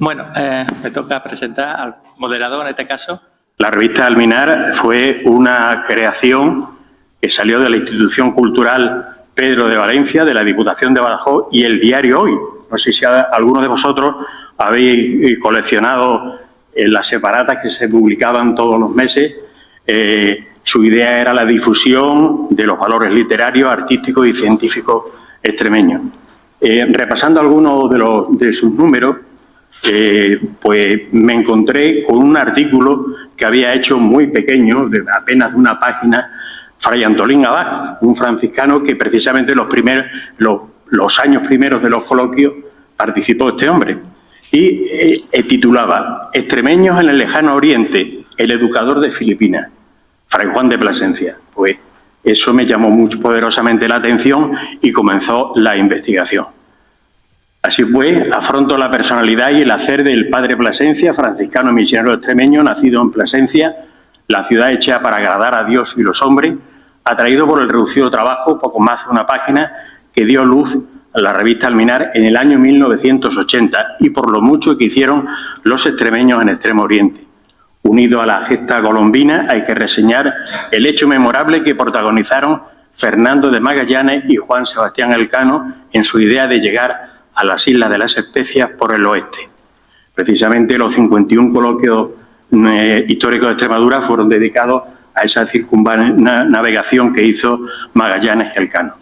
Bueno, me toca presentar al moderador en este caso. La revista Alminar fue una creación que salió de la institución cultural Pedro de Valencia, de la Diputación de Badajoz y el diario Hoy. No sé si alguno de vosotros habéis coleccionado las separatas que se publicaban todos los meses. Su idea era la difusión de los valores literarios, artísticos y científicos extremeños. Repasando algunos de sus números, pues me encontré con un artículo que había hecho muy pequeño, de apenas de una página, Fray Antolín Abad, un franciscano que precisamente los años primeros de los coloquios participó este hombre. Y titulaba Extremeños en el lejano oriente, el educador de Filipinas, Fray Juan de Plasencia. Pues eso me llamó mucho poderosamente la atención y comenzó la investigación. Así fue, afronto la personalidad y el hacer del padre Plasencia, franciscano misionero extremeño, nacido en Plasencia, la ciudad hecha para agradar a Dios y los hombres, atraído por el reducido trabajo, poco más de una página, que dio luz a la revista Alminar en el año 1980 y por lo mucho que hicieron los extremeños en Extremo Oriente. Unido a la gesta colombina, hay que reseñar el hecho memorable que protagonizaron Fernando de Magallanes y Juan Sebastián Elcano en su idea de llegar a las Islas de las Especias por el oeste. Precisamente los 51 coloquios históricos de Extremadura fueron dedicados a esa circunnavegación que hizo Magallanes y Elcano.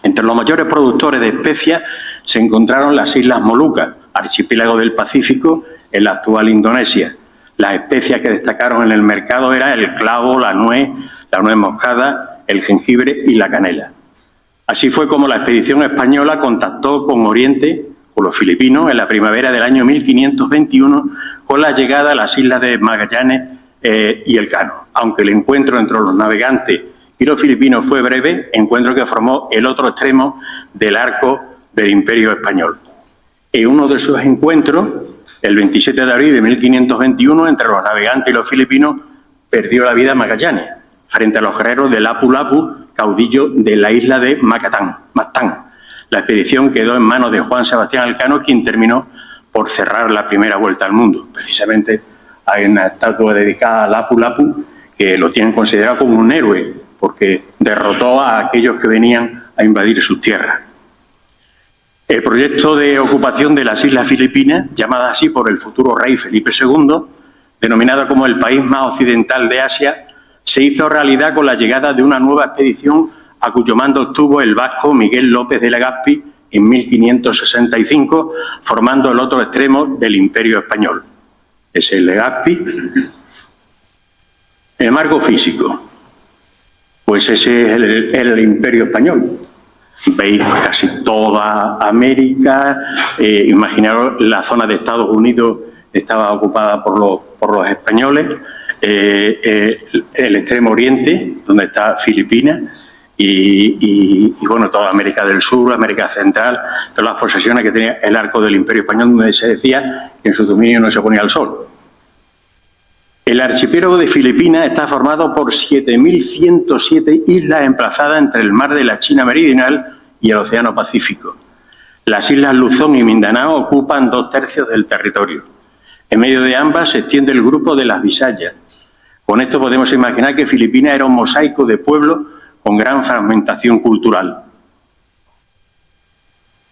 Entre los mayores productores de especias se encontraron las Islas Molucas, archipiélago del Pacífico, en la actual Indonesia. Las especias que destacaron en el mercado eran el clavo, la nuez moscada, el jengibre y la canela. Así fue como la expedición española contactó con Oriente, con los filipinos, en la primavera del año 1521, con la llegada a las islas de Magallanes y Elcano. Aunque el encuentro entre los navegantes y los filipinos fue breve, encuentro que formó el otro extremo del arco del Imperio Español. En uno de sus encuentros, el 27 de abril de 1521, entre los navegantes y los filipinos, perdió la vida Magallanes, frente a los guerreros de Lapu Lapu, caudillo de la isla de Mactán. La expedición quedó en manos de Juan Sebastián Elcano, quien terminó por cerrar la primera vuelta al mundo. Precisamente hay una estatua dedicada a Lapu Lapu, que lo tienen considerado como un héroe, porque derrotó a aquellos que venían a invadir sus tierras. El proyecto de ocupación de las Islas Filipinas, llamada así por el futuro rey Felipe II, denominada como el país más occidental de Asia, se hizo realidad con la llegada de una nueva expedición a cuyo mando estuvo el vasco Miguel López de Legazpi en 1565, formando el otro extremo del Imperio Español. Es el Legazpi. El marco físico, pues ese es el Imperio Español. Veis casi toda América, imaginaros la zona de Estados Unidos estaba ocupada por los españoles, el Extremo Oriente, donde está Filipinas, y bueno, toda América del Sur, América Central, todas las posesiones que tenía el arco del Imperio Español, donde se decía que en su dominio no se ponía el sol. El archipiélago de Filipinas está formado por 7.107 islas emplazadas entre el mar de la China Meridional y el Océano Pacífico. Las islas Luzón y Mindanao ocupan 2/3 del territorio. En medio de ambas se extiende el grupo de las Bisayas. Con esto podemos imaginar que Filipinas era un mosaico de pueblos con gran fragmentación cultural.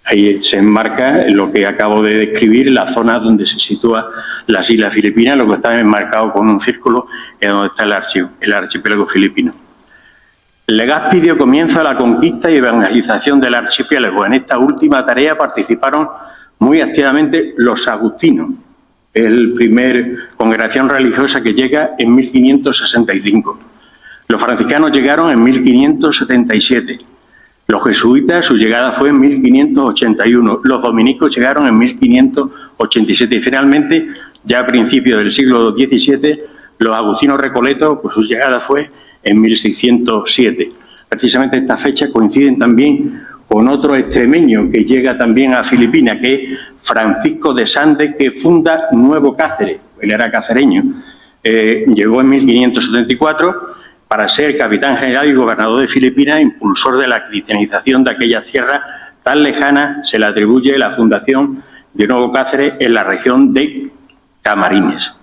Ahí se enmarca lo que acabo de describir, la zona donde se sitúa las Islas Filipinas, lo que está enmarcado con un círculo es donde está el archipiélago filipino. Legazpi dio comienzo a la conquista y evangelización del archipiélago. En esta última tarea participaron muy activamente los agustinos, el primer congregación religiosa que llega en 1565. Los franciscanos llegaron en 1577. Los jesuitas, su llegada fue en 1581. Los dominicos llegaron en 1587. Y finalmente, ya a principios del siglo XVII, los agustinos recoletos, pues su llegada fue en 1607. Precisamente estas fechas coinciden también con otro extremeño que llega también a Filipinas, que es Francisco de Sande, que funda Nuevo Cáceres. Él era cacereño. Llegó en 1574 para ser capitán general y gobernador de Filipinas, impulsor de la cristianización de aquella tierra tan lejana. Se le atribuye la fundación de Nuevo Cáceres en la región de Camarines.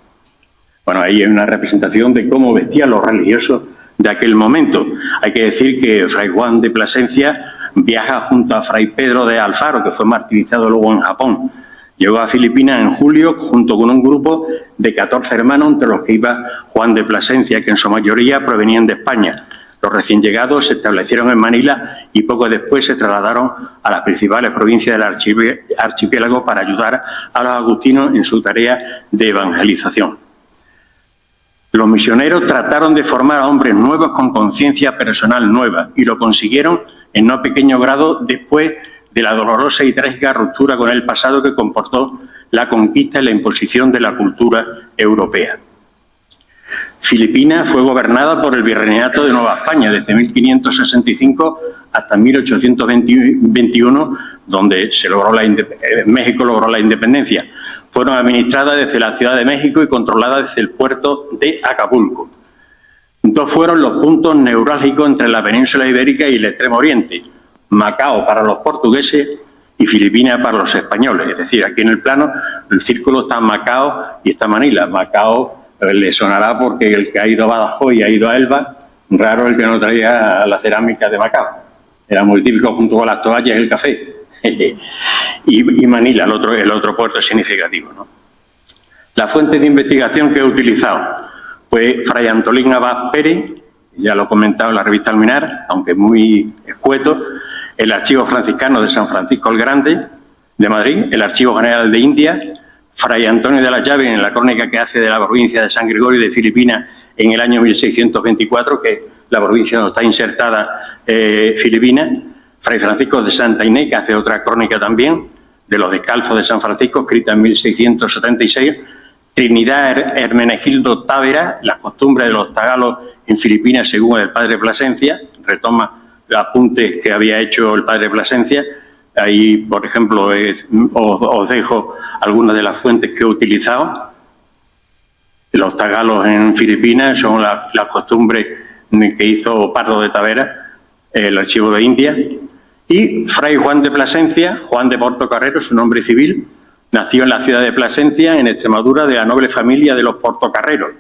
Bueno, ahí hay una representación de cómo vestían los religiosos de aquel momento. Hay que decir que Fray Juan de Plasencia viaja junto a Fray Pedro de Alfaro, que fue martirizado luego en Japón. Llegó a Filipinas en julio junto con un grupo de 14 hermanos, entre los que iba Juan de Plasencia, que en su mayoría provenían de España. Los recién llegados se establecieron en Manila y poco después se trasladaron a las principales provincias del archipiélago para ayudar a los agustinos en su tarea de evangelización. Los misioneros trataron de formar a hombres nuevos con conciencia personal nueva y lo consiguieron en no pequeño grado después de la dolorosa y trágica ruptura con el pasado que comportó la conquista y la imposición de la cultura europea. Filipinas fue gobernada por el Virreinato de Nueva España desde 1565 hasta 1821, donde México logró la independencia. Fueron administradas desde la Ciudad de México y controladas desde el puerto de Acapulco. Dos fueron los puntos neurálgicos entre la península ibérica y el Extremo Oriente: Macao para los portugueses y Filipinas para los españoles. Es decir, aquí en el plano el círculo está Macao y está Manila. Macao le sonará porque el que ha ido a Badajoz y ha ido a Elba, raro el que no traía la cerámica de Macao. Era muy típico junto con las toallas y el café. y Manila, el otro puerto significativo, ¿no? La fuente de investigación que he utilizado fue Fray Antolín Abad Pérez, ya lo he comentado en la revista Alminar, aunque muy escueto, el Archivo Franciscano de San Francisco el Grande de Madrid, el Archivo General de India, Fray Antonio de las Llaves en la crónica que hace de la provincia de San Gregorio de Filipinas en el año 1624, que la provincia no está insertada Filipinas, Fray Francisco de Santa Inés, que hace otra crónica también, de los descalzos de San Francisco, escrita en 1676, Trinidad Hermenegildo Távera, las costumbres de los tagalos en Filipinas según el padre Plasencia, retoma los apuntes que había hecho el padre Plasencia. Ahí, por ejemplo, os dejo algunas de las fuentes que he utilizado. Los tagalos en Filipinas son las costumbres que hizo Pardo de Tavera, el Archivo de India. Y Fray Juan de Plasencia, Juan de Portocarrero, su nombre civil, nació en la ciudad de Plasencia, en Extremadura, de la noble familia de los Portocarreros.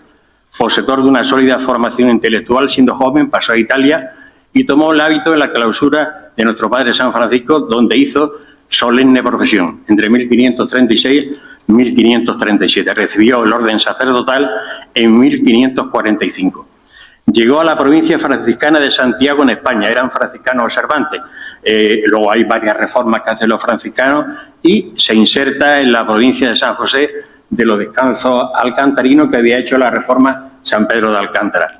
Poseedor de una sólida formación intelectual, siendo joven pasó a Italia y tomó el hábito en la clausura de nuestro padre San Francisco, donde hizo solemne profesión entre 1536 y 1537. Recibió el orden sacerdotal en 1545. Llegó a la provincia franciscana de Santiago en España, eran franciscanos observantes. Luego hay varias reformas que hacen los franciscanos y se inserta en la provincia de San José de los Descansos Alcantarinos que había hecho la reforma San Pedro de Alcántara.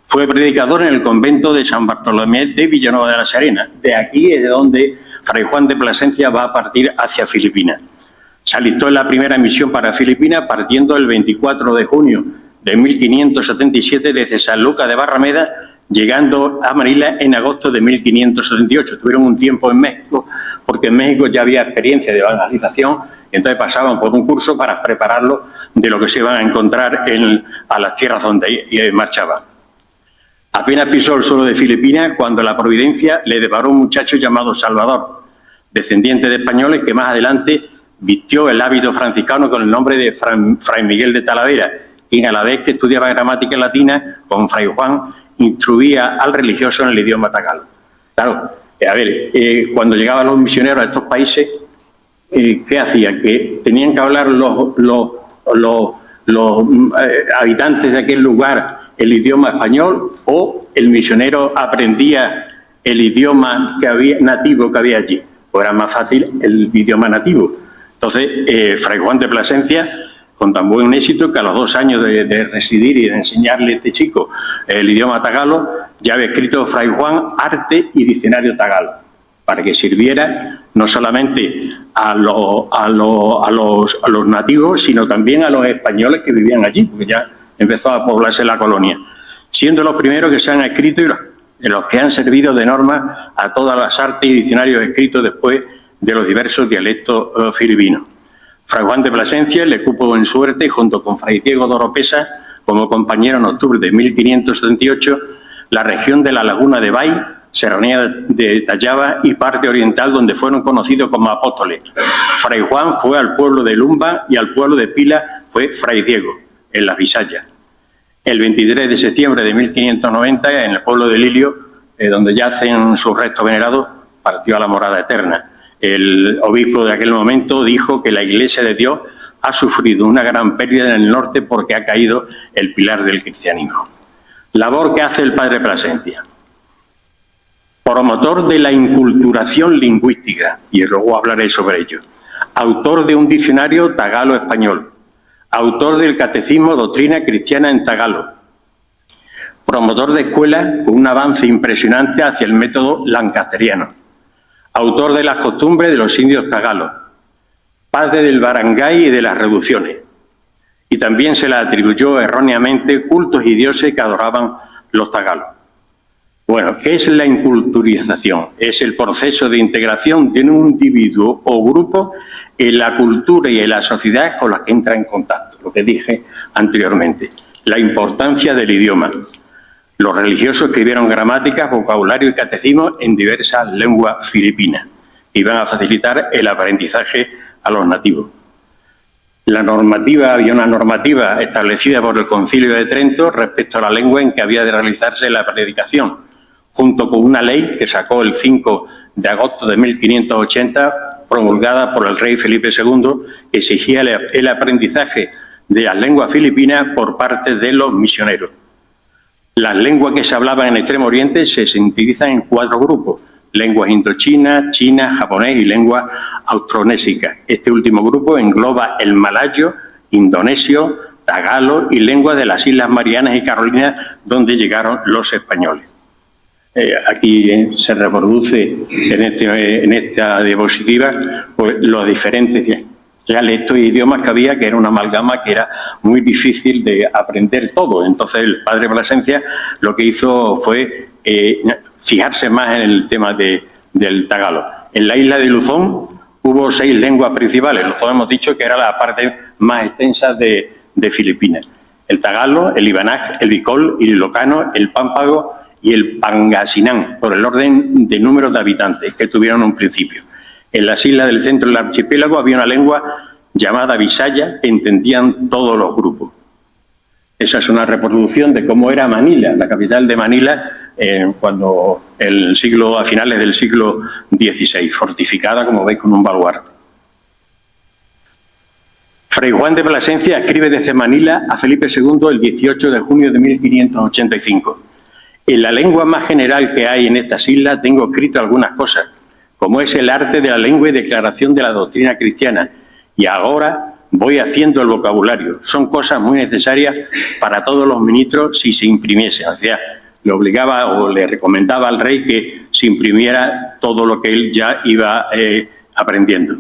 Fue predicador en el convento de San Bartolomé de Villanueva de la Serena. De aquí es de donde Fray Juan de Plasencia va a partir hacia Filipinas. Se alistó en la primera misión para Filipinas partiendo el 24 de junio de 1577 desde San Lucas de Barrameda, llegando a Manila en agosto de 1578. Tuvieron un tiempo en México, porque en México ya había experiencia de evangelización, y entonces pasaban por un curso para prepararlo de lo que se iban a encontrar a las tierras donde marchaban. Apenas pisó el suelo de Filipinas cuando la providencia le deparó un muchacho llamado Salvador, descendiente de españoles, que más adelante vistió el hábito franciscano con el nombre de Fray Miguel de Talavera, quien a la vez que estudiaba gramática latina con Fray Juan, instruía al religioso en el idioma tagalo. Claro, cuando llegaban los misioneros a estos países, ¿qué hacían? Que tenían que hablar los habitantes de aquel lugar el idioma español, o el misionero aprendía el idioma nativo que había allí. Pues era más fácil el idioma nativo. Entonces, Fray Juan de Plasencia, con tan buen éxito que a los 2 años de residir y de enseñarle a este chico el idioma tagalo, ya había escrito Fray Juan Arte y Diccionario Tagalo, para que sirviera no solamente a los nativos, sino también a los españoles que vivían allí, porque ya empezó a poblarse la colonia, siendo los primeros que se han escrito y los que han servido de norma a todas las artes y diccionarios escritos después de los diversos dialectos filipinos. Fray Juan de Plasencia le cupo en suerte, junto con Fray Diego de Oropesa, como compañero en octubre de 1578, la región de la Laguna de Bay, Serranía de Tallaba y parte oriental, donde fueron conocidos como apóstoles. Fray Juan fue al pueblo de Lumba y al pueblo de Pila fue Fray Diego, en las Bisayas. El 23 de septiembre de 1590, en el pueblo de Lilio, donde yacen sus restos venerados, partió a la morada eterna. El obispo de aquel momento dijo que la Iglesia de Dios ha sufrido una gran pérdida en el norte porque ha caído el pilar del cristianismo. Labor que hace el padre Plasencia. Promotor de la inculturación lingüística, y luego hablaré sobre ello. Autor de un diccionario tagalo-español. Autor del Catecismo Doctrina Cristiana en Tagalo. Promotor de escuelas con un avance impresionante hacia el método lancasteriano. Autor de las costumbres de los indios tagalos. Padre del barangay y de las reducciones. Y también se le atribuyó erróneamente cultos y dioses que adoraban los tagalos. Bueno, ¿qué es la inculturización? Es el proceso de integración de un individuo o grupo en la cultura y en la sociedad con la que entra en contacto, lo que dije anteriormente. La importancia del idioma. Los religiosos escribieron gramáticas, vocabulario y catecismo en diversas lenguas filipinas y van a facilitar el aprendizaje a los nativos. Había una normativa establecida por el Concilio de Trento respecto a la lengua en que había de realizarse la predicación, junto con una ley que sacó el 5 de agosto de 1580, promulgada por el rey Felipe II, que exigía el aprendizaje de las lenguas filipinas por parte de los misioneros. Las lenguas que se hablaban en Extremo Oriente se sintetizan en 4 grupos: lenguas indochinas, chinas, japonés y lenguas austronésicas. Este último grupo engloba el malayo, indonesio, tagalo y lenguas de las Islas Marianas y Carolinas, donde llegaron los españoles. Aquí se reproduce en esta diapositiva pues, los diferentes dialectos e idiomas que había, que era una amalgama que era muy difícil de aprender todo. Entonces el padre Plasencia lo que hizo fue fijarse más en el tema del tagalo. En la isla de Luzón hubo 6 lenguas principales. Nosotros hemos dicho que era la parte más extensa de Filipinas. El tagalo, el ibanag, el bicol, el ilocano, el pámpago y el pangasinán, por el orden de número de habitantes que tuvieron un principio. En las islas del centro del archipiélago había una lengua llamada Bisaya que entendían todos los grupos. Esa es una reproducción de cómo era Manila, la capital de Manila, cuando a finales del siglo XVI, fortificada, como veis, con un baluarte. Fray Juan de Plasencia escribe desde Manila a Felipe II el 18 de junio de 1585. En la lengua más general que hay en estas islas tengo escrito algunas cosas, como es el arte de la lengua y declaración de la doctrina cristiana, y ahora voy haciendo el vocabulario. Son cosas muy necesarias para todos los ministros si se imprimiesen. O sea, le obligaba o le recomendaba al rey que se imprimiera todo lo que él ya iba aprendiendo.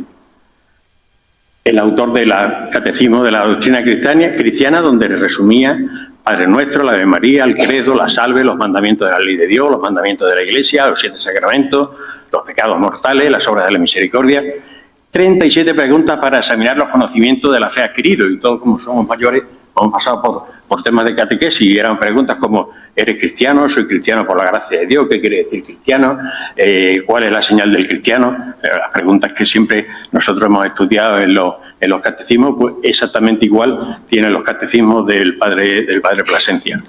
El autor del Catecismo de la Doctrina Cristiana, donde resumía Padre Nuestro, la Ave María, el Credo, la Salve, los mandamientos de la ley de Dios, los mandamientos de la Iglesia, los 7 sacramentos, los pecados mortales, las obras de la misericordia. 37 preguntas para examinar los conocimientos de la fe adquiridos, y todos, como somos mayores, hemos pasado por temas de catequesis y eran preguntas como: ¿eres cristiano? ¿Soy cristiano por la gracia de Dios? ¿Qué quiere decir cristiano? ¿Cuál es la señal del cristiano? Las preguntas que siempre nosotros hemos estudiado en los catecismos, pues exactamente igual tienen los catecismos del padre Plasencia.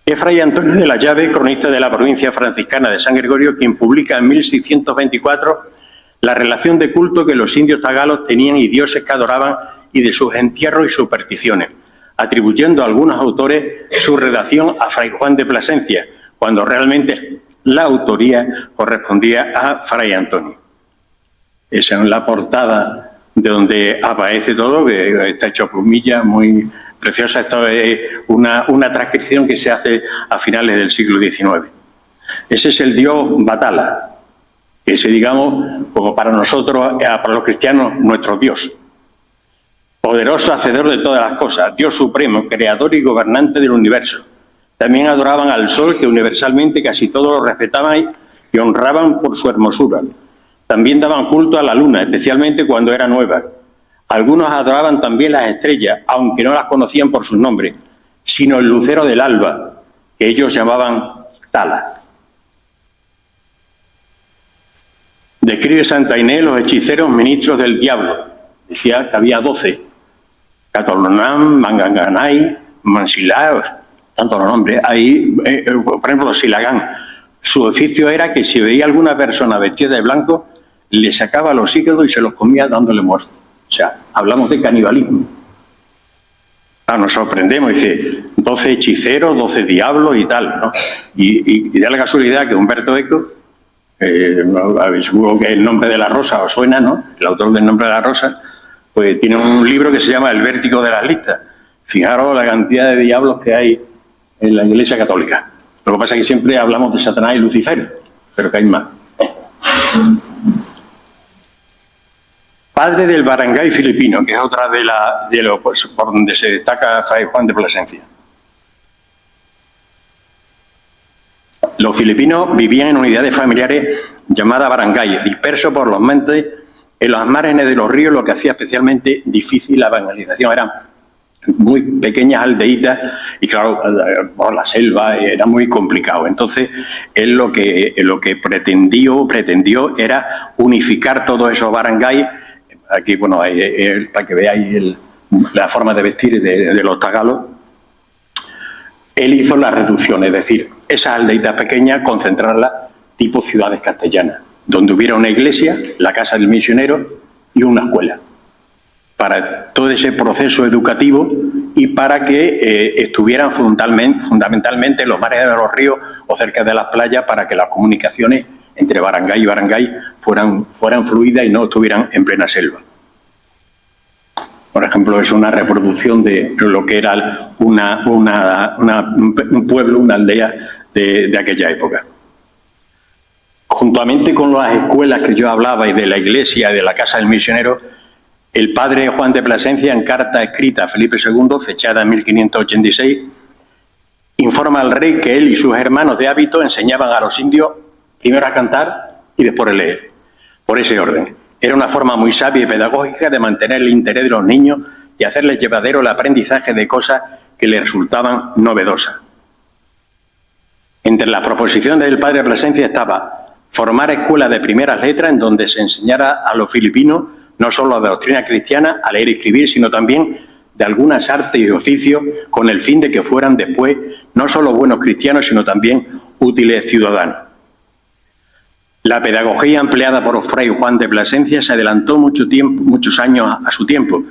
Es Fray Antonio de la Llave, cronista de la provincia franciscana de San Gregorio, quien publica en 1624 la relación de culto que los indios tagalos tenían y dioses que adoraban y de sus entierros y supersticiones, atribuyendo a algunos autores su redacción a Fray Juan de Plasencia, cuando realmente la autoría correspondía a Fray Antonio. Esa es la portada de donde aparece todo, que está hecho a plumilla, muy preciosa. Esto es una transcripción que se hace a finales del siglo XIX. Ese es el dios Batala, ese, digamos, como para nosotros, para los cristianos, nuestro Dios. Poderoso, hacedor de todas las cosas, Dios supremo, creador y gobernante del universo. También adoraban al sol, que universalmente casi todos lo respetaban y honraban por su hermosura. También daban culto a la luna, especialmente cuando era nueva. Algunos adoraban también las estrellas, aunque no las conocían por sus nombres, sino el lucero del alba, que ellos llamaban Tala. Describe Santa Inés los hechiceros ministros del diablo. Decía que había 12. Catolonán, Manganganay, Mansilá, tantos los nombres. Ahí, por ejemplo, Silagán. Su oficio era que si veía alguna persona vestida de blanco, le sacaba los hígados y se los comía dándole muerte. O sea, hablamos de canibalismo. Nos sorprendemos, dice, 12 hechiceros, 12 diablos y tal, ¿no? Y da la casualidad que Humberto Eco, seguro que el nombre de la rosa os suena, ¿no? El autor del nombre de la rosa, pues tiene un libro que se llama El vértigo de las listas. Fijaros la cantidad de diablos que hay en la Iglesia Católica. Lo que pasa es que siempre hablamos de Satanás y Lucifer, pero que hay más. Padre del barangay filipino, que es otra de lo pues, por donde se destaca Fray Juan de Plasencia. Los filipinos vivían en unidades familiares llamadas barangay, dispersos por los montes en los márgenes de los ríos, lo que hacía especialmente difícil la evangelización. Eran muy pequeñas aldeitas y claro, por la selva era muy complicado. Entonces, él lo que pretendió era unificar todos esos barangays. Aquí, bueno, para que veáis la forma de vestir de los tagalos. Él hizo la reducción, es decir, esas aldeitas pequeñas, concentrarlas tipo ciudades castellanas, donde hubiera una iglesia, la casa del misionero y una escuela. Para todo ese proceso educativo y para que estuvieran fundamentalmente en los mares de los ríos o cerca de las playas, para que las comunicaciones entre barangay y barangay fueran fluidas y no estuvieran en plena selva. Por ejemplo, es una reproducción de lo que era un pueblo, una aldea de aquella época. Juntamente con las escuelas que yo hablaba y de la iglesia y de la casa del misionero, el padre Juan de Plasencia, en carta escrita a Felipe II, fechada en 1586, informa al rey que él y sus hermanos de hábito enseñaban a los indios primero a cantar y después a leer, por ese orden. Era una forma muy sabia y pedagógica de mantener el interés de los niños y hacerles llevadero el aprendizaje de cosas que les resultaban novedosas. Entre las proposiciones del padre Plasencia estaba formar escuelas de primeras letras en donde se enseñara a los filipinos no solo la doctrina cristiana, a leer y escribir, sino también de algunas artes y oficios, con el fin de que fueran después no solo buenos cristianos, sino también útiles ciudadanos. La pedagogía empleada por Fray Juan de Plasencia se adelantó muchos años a su tiempo.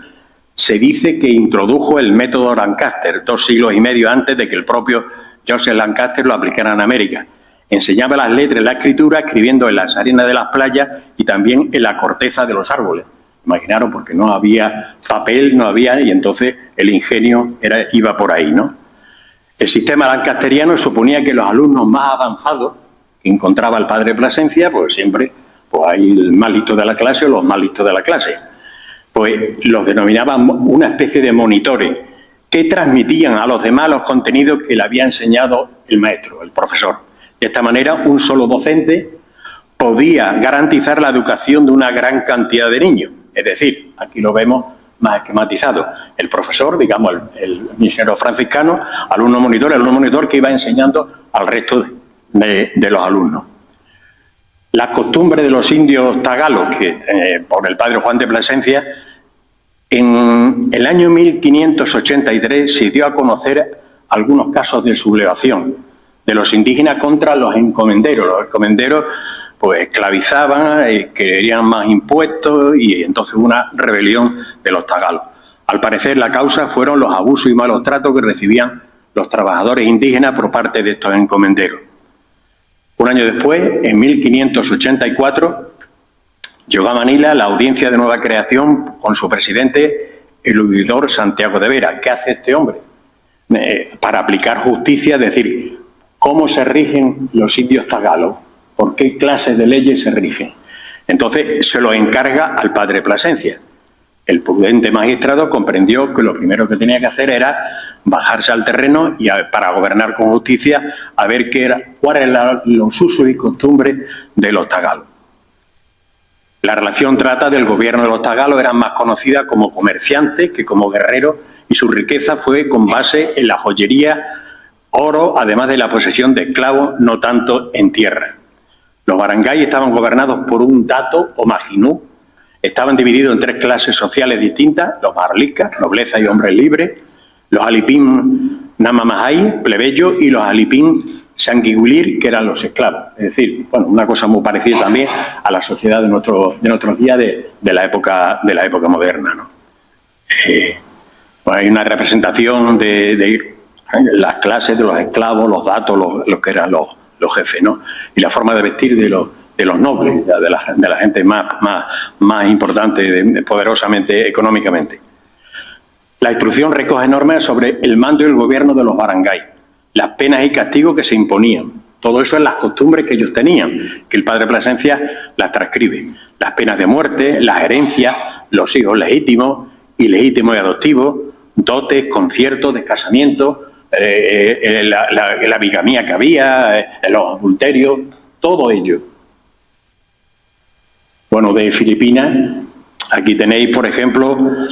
Se dice que introdujo el método Lancaster 2 siglos y medio antes de que el propio Joseph Lancaster lo aplicara en América. Enseñaba las letras y la escritura escribiendo en las arenas de las playas y también en la corteza de los árboles. Imaginaros, porque no había papel, y entonces el ingenio iba por ahí, ¿no? El sistema lancasteriano suponía que los alumnos más avanzados que encontraba el padre Plasencia, pues siempre hay el más listo de la clase o los más listos de la clase. Pues los denominaban una especie de monitores que transmitían a los demás los contenidos que le había enseñado el maestro, el profesor. De esta manera, un solo docente podía garantizar la educación de una gran cantidad de niños. Es decir, aquí lo vemos más esquematizado. El profesor, digamos, el misionero franciscano, alumno monitor que iba enseñando al resto de los alumnos. Las costumbres de los indios tagalos, que por el padre Juan de Plasencia, en el año 1583 se dio a conocer algunos casos de sublevación de los indígenas contra los encomenderos. Los encomenderos pues esclavizaban, querían más impuestos y entonces hubo una rebelión de los tagalos. Al parecer la causa fueron los abusos y malos tratos que recibían los trabajadores indígenas por parte de estos encomenderos. Un año después, en 1584, llegó a Manila la audiencia de nueva creación con su presidente, el oidor Santiago de Vera. ¿Qué hace este hombre? Para aplicar justicia, es decir, ¿cómo se rigen los indios tagalos? ¿Por qué clases de leyes se rigen? Entonces se lo encarga al padre Plasencia. El prudente magistrado comprendió que lo primero que tenía que hacer era bajarse al terreno y para gobernar con justicia a ver cuáles eran los usos y costumbres de los tagalos. La relación trata del gobierno de los tagalos, eran más conocidas como comerciantes que como guerreros, y su riqueza fue con base en la joyería, oro, además de la posesión de esclavos, no tanto en tierra. Los barangays estaban gobernados por un dato o majinú. Estaban divididos en 3 clases sociales distintas: los marlicas, nobleza y hombres libres; los alipín namamajay, plebeyos; y los alipín sanguiguilir, que eran los esclavos. Es decir, bueno, una cosa muy parecida también a la sociedad de nuestros días de la época moderna, ¿no? Bueno, hay una representación de las clases de los esclavos, los datos, los que eran los jefes, ¿no? Y la forma de vestir de los nobles, de la gente más importante, poderosamente económicamente. La instrucción recoge normas sobre el mando y el gobierno de los barangays, las penas y castigos que se imponían. Todo eso en las costumbres que ellos tenían, que el padre Plasencia las transcribe. Las penas de muerte, las herencias, los hijos legítimos, ilegítimos y adoptivos, dotes, conciertos, descasamientos, la bigamía que había, los adulterios, todo ello. Bueno, de Filipinas, aquí tenéis, por ejemplo,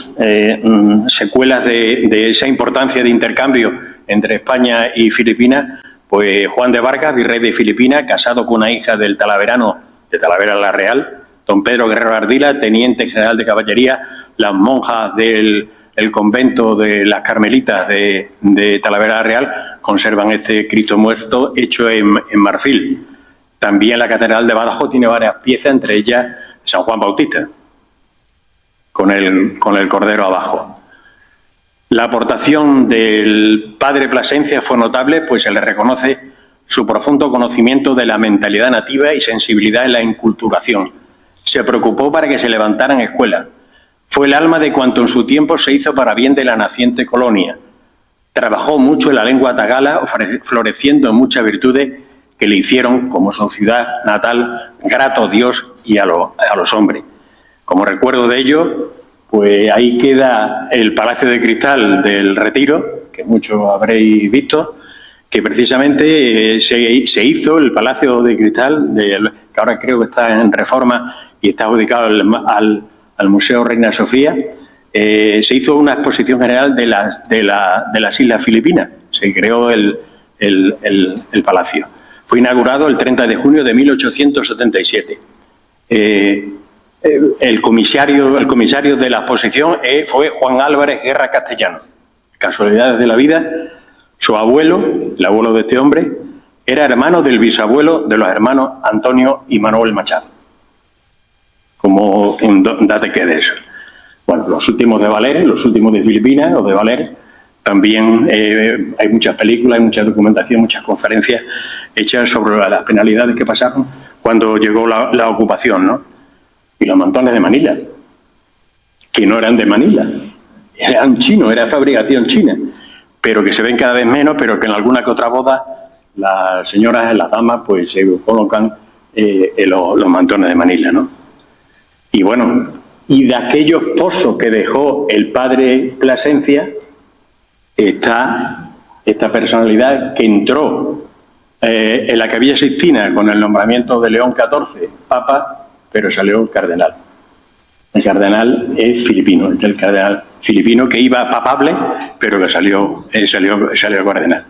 secuelas de esa importancia de intercambio entre España y Filipinas. Pues Juan de Vargas, virrey de Filipinas, casado con una hija del Talaverano de Talavera la Real; don Pedro Guerrero Ardila, teniente general de caballería; las monjas del convento de las Carmelitas de Talavera la Real conservan este Cristo muerto hecho en marfil. También la catedral de Badajoz tiene varias piezas, entre ellas San Juan Bautista, con el cordero abajo. La aportación del padre Plasencia fue notable, pues se le reconoce su profundo conocimiento de la mentalidad nativa y sensibilidad en la inculturación. Se preocupó para que se levantaran escuelas. Fue el alma de cuanto en su tiempo se hizo para bien de la naciente colonia. Trabajó mucho en la lengua tagala, floreciendo en muchas virtudes que le hicieron, como su ciudad natal, grato a Dios y a los hombres. Como recuerdo de ello, pues ahí queda el Palacio de Cristal del Retiro, que muchos habréis visto, que precisamente se hizo el Palacio de Cristal, que ahora creo que está en reforma y está adjudicado al Museo Reina Sofía. Se hizo una exposición general de las Islas Filipinas. Se creó el palacio. Fue inaugurado el 30 de junio de 1877. El comisario de la exposición fue Juan Álvarez Guerra Castellano. Casualidades de la vida, su abuelo, el abuelo de este hombre, era hermano del bisabuelo de los hermanos Antonio y Manuel Machado. Como un date que de eso. Bueno, los últimos de Valer, los últimos de Filipinas o de Valer, también hay muchas películas, hay mucha documentación, muchas conferencias hechas sobre las penalidades que pasaron cuando llegó la ocupación, ¿no? Y los mantones de Manila, que no eran de Manila, eran chinos, era fabricación china, pero que se ven cada vez menos, pero que en alguna que otra boda las señoras, las damas, pues se colocan los mantones de Manila, ¿no? Y bueno, y de aquellos pozos que dejó el padre Plasencia está esta personalidad que entró en la Capilla Sixtina con el nombramiento de León XIV, papa, pero salió cardenal. El cardenal es filipino, es el cardenal filipino que iba papable, pero que salió cardenal.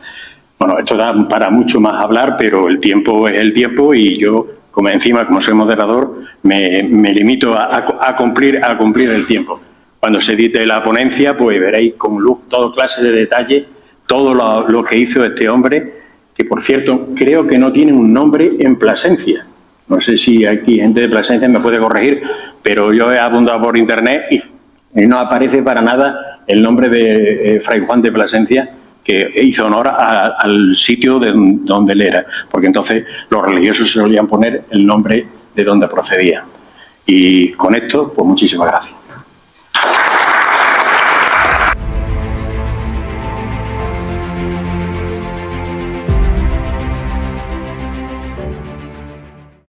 Bueno, esto da para mucho más hablar, pero el tiempo es el tiempo y yo, como soy moderador, me limito a cumplir el tiempo. Cuando se edite la ponencia, pues veréis con luz, toda clase de detalle, todo lo que hizo este hombre, que por cierto, creo que no tiene un nombre en Plasencia. No sé si aquí gente de Plasencia me puede corregir, pero yo he abundado por internet y no aparece para nada el nombre de Fray Juan de Plasencia, que hizo honor al sitio donde él era, porque entonces los religiosos se solían poner el nombre de donde procedía. Y con esto, pues muchísimas gracias.